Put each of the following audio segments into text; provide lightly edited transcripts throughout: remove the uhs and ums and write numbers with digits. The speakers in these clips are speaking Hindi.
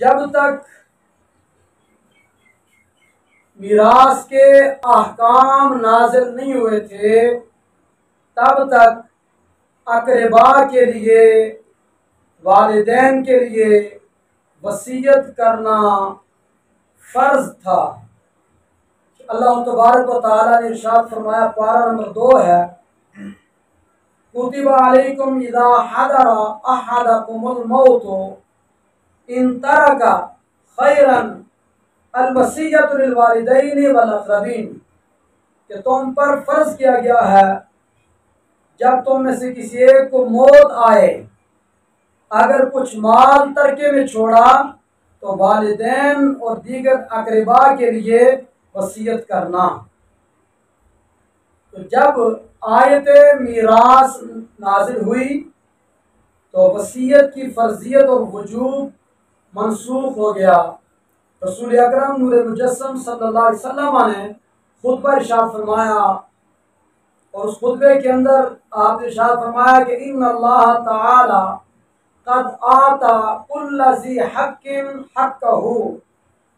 जब तक मीरास के अहकाम नाजिल नहीं हुए थे तब तक अक़रबा के लिए, वालिदैन के लिए वसीयत करना फ़र्ज था। अल्लाह तबारक व तआला ने इरशाद फरमाया, पारा नंबर 2 है, कुतिबा अलैकुम इज़ा हदरा अहदकुमुल मौत इन तरका खैरन अल वसीयतु लिल वालिदैनि वल अक़रबीन, कि तुम पर फर्ज किया गया है जब तुम में से किसी एक को मौत आए, अगर कुछ माल तरके में छोड़ा तो वालिदैन और दीगर अक़रबा के लिए वसीयत करना। तो जब आयत मीरास नाजिल हुई तो वसीयत की फर्जियत और वजूब मनसूख हो गया। रसूल अकरम नूर मुजस्सम सल्लल्लाहु अलैहि वसल्लम ने खुतबा इरशाद फरमाया और उस खुतबे के अंदर आपने इरशाद फरमाया कि इन्नल्लाह तआला क़द आता कुल्ल ज़ी हक़्क़िन हक़्क़हू।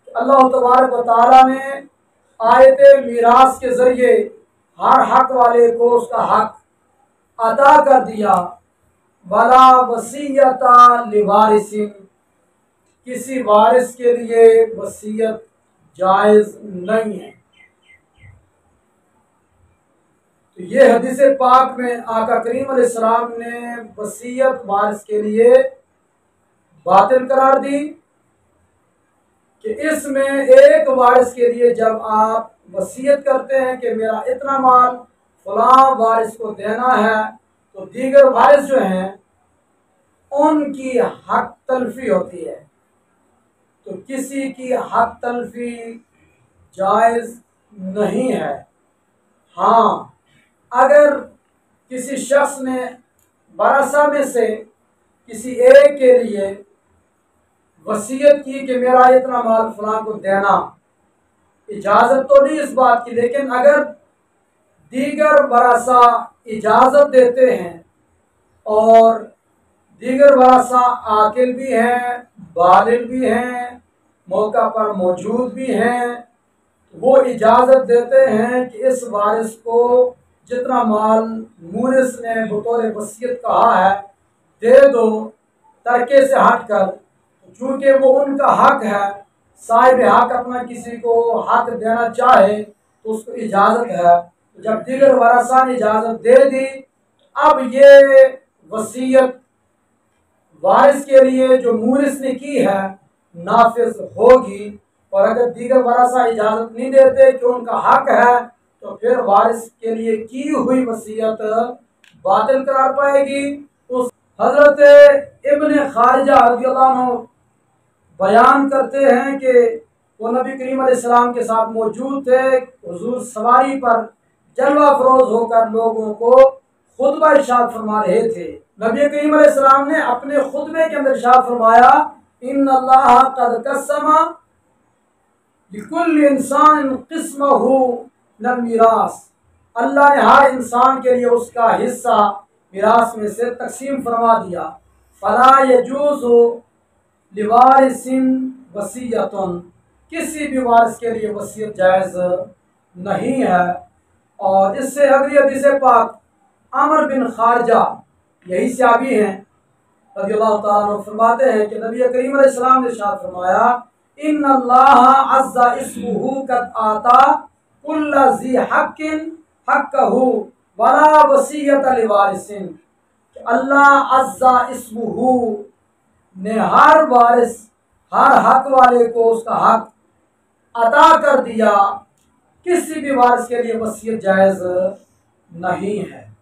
अल्लाह तबारक व तआला ने आयत मीरास के ज़रिए हर हक वाले को उसका हक अदा कर दिया। वला वसीयता लिवारिसिन, किसी वारिस के लिए वसीयत जायज़ नहीं है। तो ये हदीस पाक में आका करीम अलैहिस्सलाम ने वसीयत वारिस के लिए बातिल करार दी कि इसमें एक वारिस के लिए जब आप वसीयत करते हैं कि मेरा इतना माल फलां वारिस को देना है, तो दीगर वारिस जो हैं उनकी हक तलफी होती है। तो किसी की हक तलफी जायज़ नहीं है। हाँ, अगर किसी शख्स ने वरसा में से किसी एक के लिए वसीयत की कि मेरा इतना माल फलां को देना, इजाज़त तो नहीं इस बात की, लेकिन अगर दीगर वरसा इजाज़त देते हैं और दीगर वरसा आकिल भी हैं, बालिग भी हैं, मौका पर मौजूद भी हैं, वो इजाज़त देते हैं कि इस वारिस को जितना माल मूरिस ने बतौर वसीयत कहा है दे दो तरके से हट कर, चूँकि वो उनका हक है, साहिब हक अपना किसी को हक देना चाहे तो उसको इजाज़त है। जब दीगर वरसा ने इजाज़त दे दी, अब ये वसीयत वारिस के लिए जो मूरिस ने की है नाफिज होगी। और अगर दीगर वरसा इजाज़त नहीं देते कि उनका हक है, तो फिर वारिस के लिए की हुई वसीयत बातिल करार पाएगी। उस हज़रत इब्न खारिजा रज़ियल्लाहु अन्हु बयान करते हैं कि वो नबी करीम अलैहिस्सलाम के साथ मौजूद थे। हुजूर सवारी पर जलवा फरोज होकर लोगों को खुतबा इरशाद फरमा रहे थे। नबी करीम अलैहिस्सलाम ने अपने खुतबे के अंदर इरशाद फरमाया, इन्नल्लाह क़द क़स्समा लिकुल्लि इंसान क़िस्महु मिनल मीरास, अल्लाह ने हर इंसान के लिए उसका हिस्सा मीरास में से तकसीम फरमा दिया। फला यजूज़ु लिवारिसिन वसीयतुन, किसी भी वारिस के लिए वसीयत जायज़ नहीं है। और इससे अगली हदीस पाक आमिर बिन खारिजा, यही सहाबी हैं रज़ियल्लाहु ताला अन्हु, फरमाते हैं कि नबी करीम अलैहिस्सलाम ने इरशाद फरमाया, इन्नल्लाह अज़्ज़ा इस्मुहु क़द आता कुल्ल ज़ी हक़्क़िन हक़्क़हु वला वसीयत लिवारिसिन, अल्लाह अज़्ज़ा इस्मुहु ने हर वारिस, हर हक वाले को उसका हक अता कर दिया। किसी भी वारिस के लिए वसीयत जायज़ नहीं है।